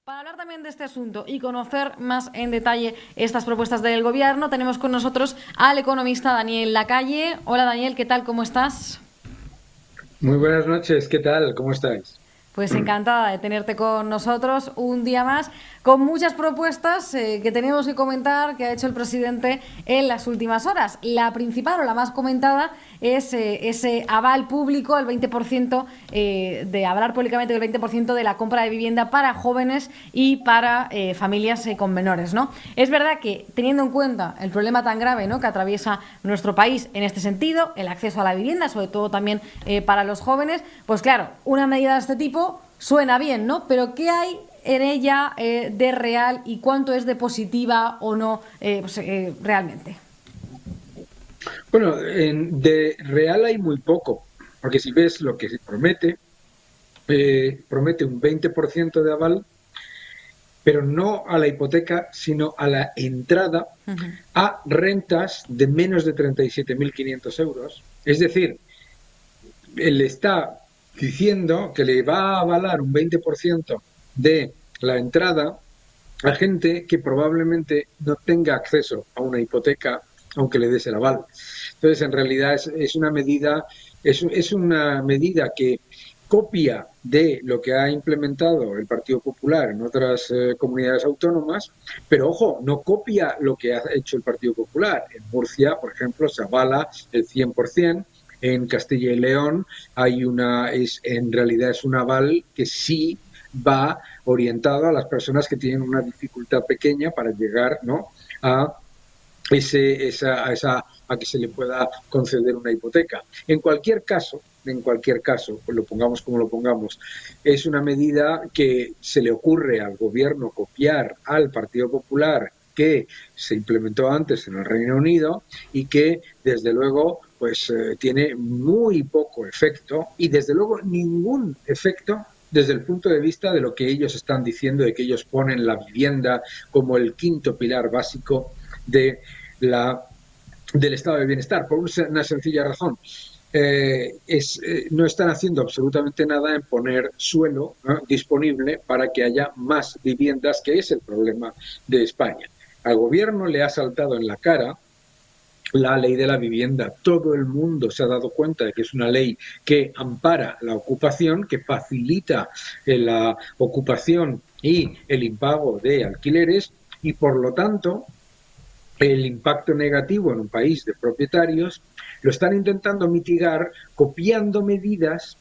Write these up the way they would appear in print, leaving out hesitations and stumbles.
Para hablar también de este asunto y conocer más en detalle estas propuestas del Gobierno, tenemos con nosotros al economista Daniel Lacalle. Hola Daniel, ¿qué tal? ¿Cómo estás? Muy buenas noches, ¿qué tal? ¿Cómo estáis? Pues encantada de tenerte con nosotros un día más, con muchas propuestas que tenemos que comentar que ha hecho el presidente en las últimas horas. La principal o la más comentada es ese aval público, el 20%, de hablar públicamente del 20% de la compra de vivienda para jóvenes y para familias con menores, ¿no? Es verdad que teniendo en cuenta el problema tan grave, ¿no?, que atraviesa nuestro país en este sentido, el acceso a la vivienda, sobre todo también para los jóvenes, pues claro, una medida de este tipo suena bien, ¿no? Pero ¿qué hay en ella de real y cuánto es de positiva o no realmente? Bueno, de real hay muy poco, porque si ves lo que se promete, promete un 20% de aval, pero no a la hipoteca, sino a la entrada a rentas de menos de 37.500 euros. Es decir, él está diciendo que le va a avalar un 20% de la entrada a gente que probablemente no tenga acceso a una hipoteca aunque le des el aval. Entonces, en realidad es una medida, es una medida que copia de lo que ha implementado el Partido Popular en otras comunidades autónomas, pero ojo, no copia lo que ha hecho el Partido Popular. En Murcia, por ejemplo, se avala el 100%. En Castilla y León en realidad es un aval que sí va orientado a las personas que tienen una dificultad pequeña para llegar, ¿no?, a a que se le pueda conceder una hipoteca. En cualquier caso, pues lo pongamos como lo pongamos, es una medida que se le ocurre al gobierno copiar al Partido Popular, que se implementó antes en el Reino Unido y que desde luego pues tiene muy poco efecto y desde luego ningún efecto desde el punto de vista de lo que ellos están diciendo, de que ellos ponen la vivienda como el quinto pilar básico de la, del estado de bienestar, por una sencilla razón. No están haciendo absolutamente nada en poner suelo, ¿no?, disponible para que haya más viviendas, que es el problema de España. Al gobierno le ha saltado en la cara la ley de la vivienda. Todo el mundo se ha dado cuenta de que es una ley que ampara la ocupación, que facilita la ocupación y el impago de alquileres, y por lo tanto el impacto negativo en un país de propietarios lo están intentando mitigar copiando medidas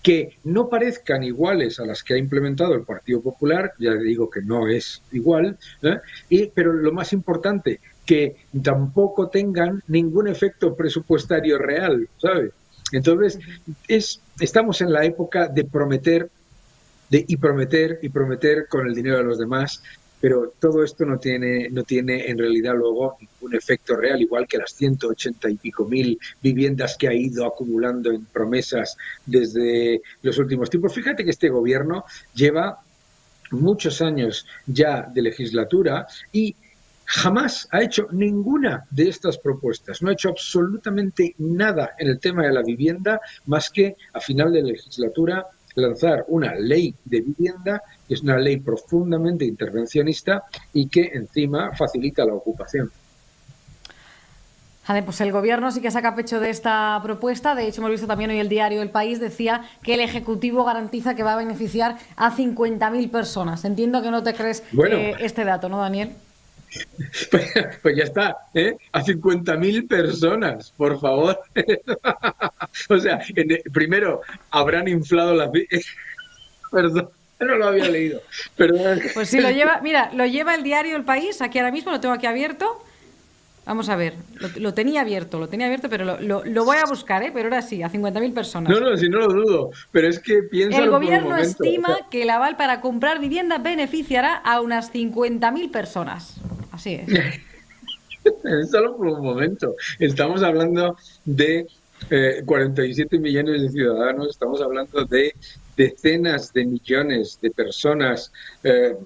que no parezcan iguales a las que ha implementado el Partido Popular. Ya digo que no es igual, pero lo más importante, que tampoco tengan ningún efecto presupuestario real, ¿sabes? Entonces, estamos en la época de prometer, y prometer y prometer con el dinero de los demás, pero todo esto no tiene en realidad luego ningún efecto real, igual que las 180 y pico mil viviendas que ha ido acumulando en promesas desde los últimos tiempos. Fíjate que este gobierno lleva muchos años ya de legislatura y jamás ha hecho ninguna de estas propuestas. No ha hecho absolutamente nada en el tema de la vivienda, más que a final de legislatura lanzar una ley de vivienda, que es una ley profundamente intervencionista y que encima facilita la ocupación. Vale, pues el gobierno sí que saca pecho de esta propuesta. De hecho, hemos visto también hoy el diario El País decía que el Ejecutivo garantiza que va a beneficiar a 50.000 personas. Entiendo que no te crees Bueno, este dato, ¿no, Daniel? pues ya está, ¿eh? A 50.000 personas, por favor. O sea, primero habrán inflado las... Perdón, no lo había leído. Perdón. Pues sí, lo lleva, mira, lo lleva el diario El País, aquí ahora mismo, lo tengo aquí abierto. Vamos a ver, lo tenía abierto, pero lo voy a buscar, ¿eh? Pero ahora sí, a 50.000 No, personas. no, si no lo dudo, pero es que El piénsalo por un gobierno momento. O estima sea, que el aval para comprar vivienda beneficiará a unas 50.000 personas. Así es. solo por un momento. Estamos hablando de 47 millones de ciudadanos, estamos hablando de decenas de millones de personas,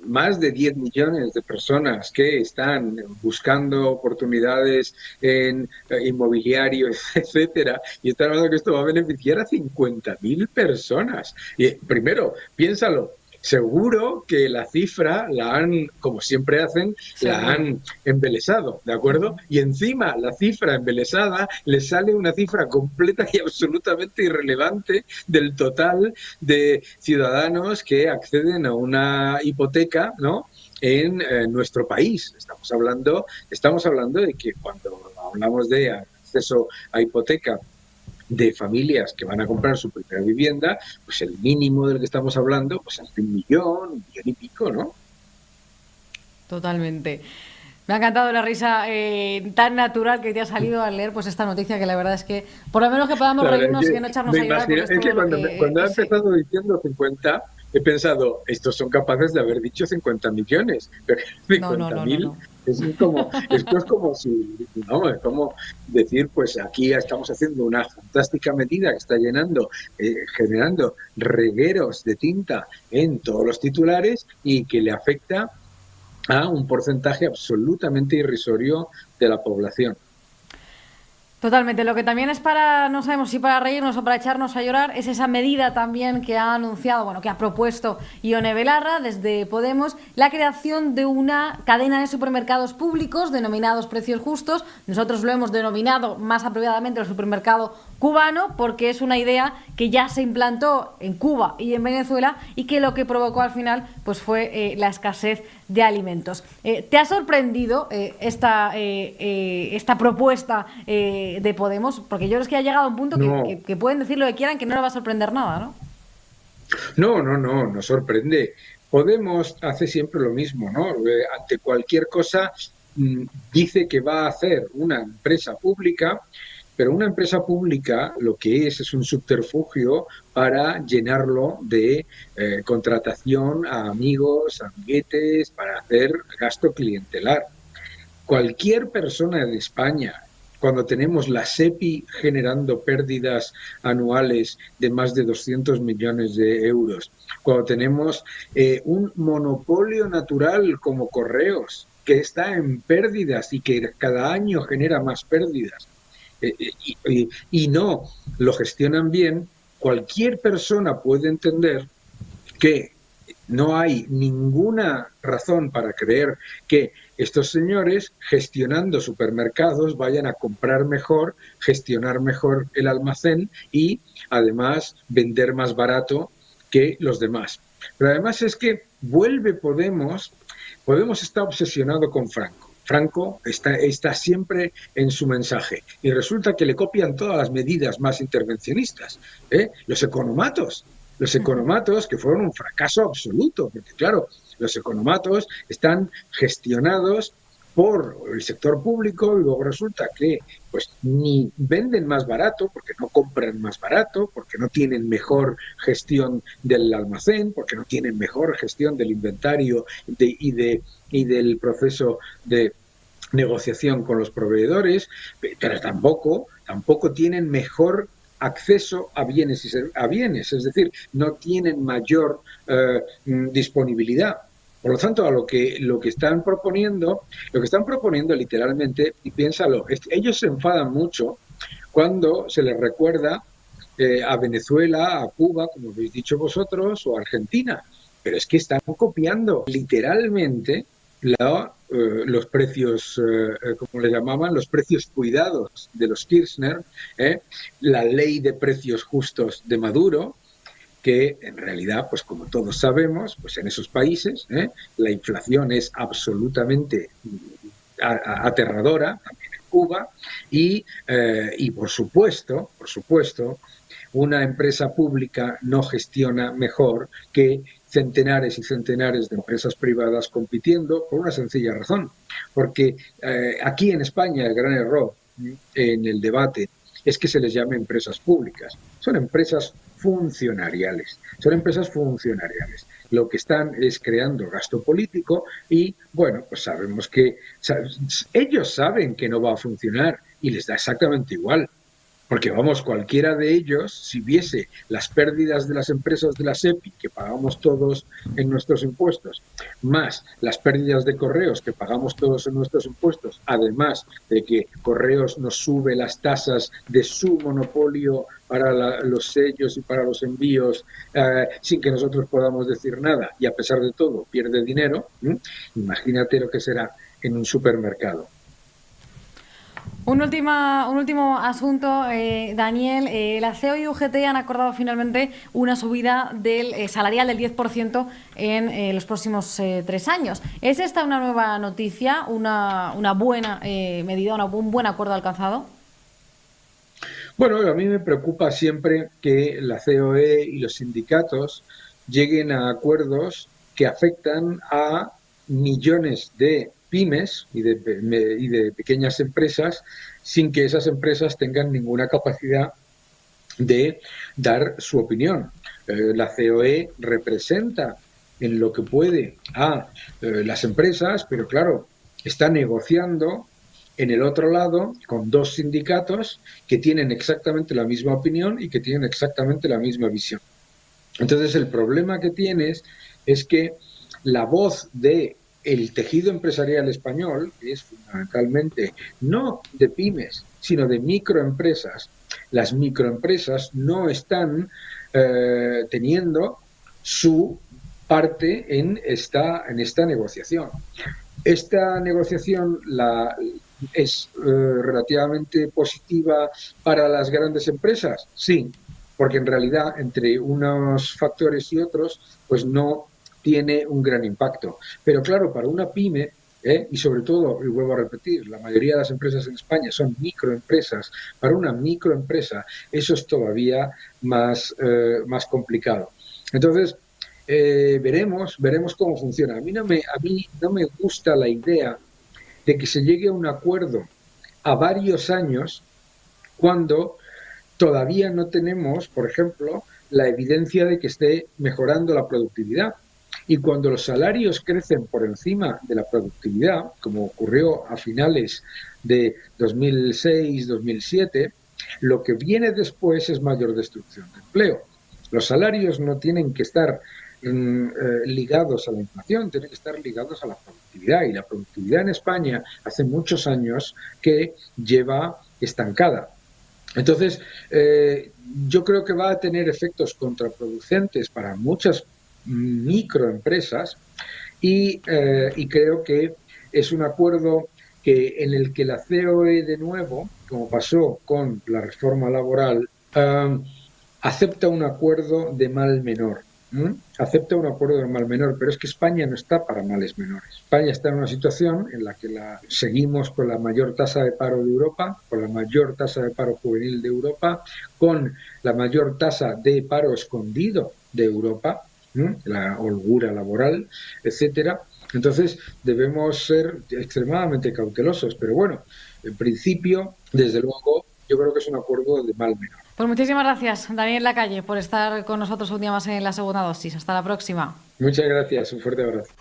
más de 10 millones de personas que están buscando oportunidades en inmobiliario, etcétera, y están hablando que esto va a beneficiar a 50.000 personas. Y primero, piénsalo. seguro que la cifra la han, como siempre hacen, la Seguro. han embelesado, ¿de acuerdo? Y encima la cifra embelesada le sale una cifra completa y absolutamente irrelevante del total de ciudadanos que acceden a una hipoteca, ¿no? En nuestro país. Estamos hablando de que cuando hablamos de acceso a hipoteca de familias que van a comprar su primera vivienda, pues el mínimo del que estamos hablando, pues es de un millón y pico, ¿no? Totalmente. Me ha encantado la risa tan natural que te ha salido al leer pues esta noticia, que la verdad es que por lo menos que podamos La verdad reírnos y que no echarnos me a llorar, porque imagino, es es todo que lo cuando ha sí. empezado diciendo 50, he pensado, estos son capaces de haber dicho 50 millones, pero No, no, 50 no, no, mil, no. esto es como si, no, es como decir, pues aquí estamos haciendo una fantástica medida que está generando regueros de tinta en todos los titulares y que le afecta a un porcentaje absolutamente irrisorio de la población. Totalmente. Lo que también es para, no sabemos si para reírnos o para echarnos a llorar, es esa medida también que ha anunciado, bueno, que ha propuesto Ione Belarra desde Podemos, la creación de una cadena de supermercados públicos denominados precios justos. Nosotros lo hemos denominado más apropiadamente el supermercado cubano, porque es una idea que ya se implantó en Cuba y en Venezuela y que lo que provocó al final pues fue la escasez de alimentos. ¿Te ha sorprendido esta propuesta de Podemos? Porque yo creo que ha llegado a un punto No, que pueden decir lo que quieran, que no le va a sorprender nada, ¿no? no sorprende. Podemos hace siempre lo mismo, ¿no? Ante cualquier cosa dice que va a hacer una empresa pública, pero una empresa pública lo que es un subterfugio para llenarlo de contratación a amigos, amiguetes, para hacer gasto clientelar. Cualquier persona de España, cuando tenemos la SEPI generando pérdidas anuales de más de 200 millones de euros, cuando tenemos un monopolio natural como Correos, que está en pérdidas y que cada año genera más pérdidas, y no lo gestionan bien, cualquier persona puede entender que no hay ninguna razón para creer que estos señores, gestionando supermercados, vayan a comprar mejor, gestionar mejor el almacén y además vender más barato que los demás. Pero además es que vuelve Podemos está obsesionado con Franco. Franco está siempre en su mensaje y resulta que le copian todas las medidas más intervencionistas. Los economatos que fueron un fracaso absoluto, porque claro, los economatos están gestionados por el sector público y luego resulta que pues ni venden más barato porque no compran más barato, porque no tienen mejor gestión del almacén, porque no tienen mejor gestión del inventario y del proceso de negociación con los proveedores, pero tampoco tienen mejor acceso a bienes, es decir, no tienen mayor disponibilidad. Por lo tanto, lo que están proponiendo literalmente, y piénsalo, ellos se enfadan mucho cuando se les recuerda a Venezuela, a Cuba, como habéis dicho vosotros, o a Argentina. Pero es que están copiando literalmente los precios, como le llamaban, los precios cuidados de los Kirchner, la ley de precios justos de Maduro, que en realidad, pues como todos sabemos, pues en esos países la inflación es absolutamente aterradora, también en Cuba, y por supuesto, una empresa pública no gestiona mejor que centenares y centenares de empresas privadas compitiendo por una sencilla razón. Porque aquí en España el gran error en el debate es que se les llame empresas públicas. Son empresas funcionariales. Lo que están es creando gasto político y, bueno, pues sabemos que ellos saben que no va a funcionar y les da exactamente igual. Porque vamos, cualquiera de ellos, si viese las pérdidas de las empresas de la SEPI, que pagamos todos en nuestros impuestos, más las pérdidas de Correos, que pagamos todos en nuestros impuestos, además de que Correos nos sube las tasas de su monopolio para los sellos y para los envíos, sin que nosotros podamos decir nada, y a pesar de todo pierde dinero, imagínate lo que será en un supermercado. Un último asunto, Daniel. La CEO y UGT han acordado finalmente una subida del salarial del 10% en los próximos 3 años. ¿Es esta una nueva noticia, una buena medida, un buen acuerdo alcanzado? Bueno, a mí me preocupa siempre que la COE y los sindicatos lleguen a acuerdos que afectan a millones de pymes y de pequeñas empresas sin que esas empresas tengan ninguna capacidad de dar su opinión. La COE representa en lo que puede a las empresas, pero claro, está negociando en el otro lado con 2 sindicatos que tienen exactamente la misma opinión y que tienen exactamente la misma visión. Entonces el problema que tienes es que la voz de el tejido empresarial español, que es fundamentalmente no de pymes, sino de microempresas, las microempresas no están teniendo su parte en esta negociación. Esta negociación es relativamente positiva para las grandes empresas, sí, porque en realidad entre unos factores y otros, pues no tiene un gran impacto. Pero claro, para una pyme, y sobre todo, y vuelvo a repetir, la mayoría de las empresas en España son microempresas, para una microempresa eso es todavía más complicado. Entonces, veremos cómo funciona. A mí no me gusta la idea de que se llegue a un acuerdo a varios años cuando todavía no tenemos, por ejemplo, la evidencia de que esté mejorando la productividad. Y cuando los salarios crecen por encima de la productividad, como ocurrió a finales de 2006-2007, lo que viene después es mayor destrucción de empleo. Los salarios no tienen que estar ligados a la inflación, tienen que estar ligados a la productividad. Y la productividad en España hace muchos años que lleva estancada. Entonces, yo creo que va a tener efectos contraproducentes para muchas microempresas y creo que es un acuerdo en el que la COE de nuevo, como pasó con la reforma laboral, acepta un acuerdo de mal menor. Acepta un acuerdo de mal menor, pero es que España no está para males menores. España está en una situación en la que seguimos con la mayor tasa de paro de Europa, con la mayor tasa de paro juvenil de Europa, con la mayor tasa de paro escondido de Europa, la holgura laboral, etcétera. Entonces debemos ser extremadamente cautelosos, pero bueno, en principio, desde luego, yo creo que es un acuerdo de mal menor. Pues muchísimas gracias, Daniel Lacalle, por estar con nosotros un día más en la segunda dosis. Hasta la próxima. Muchas gracias, un fuerte abrazo.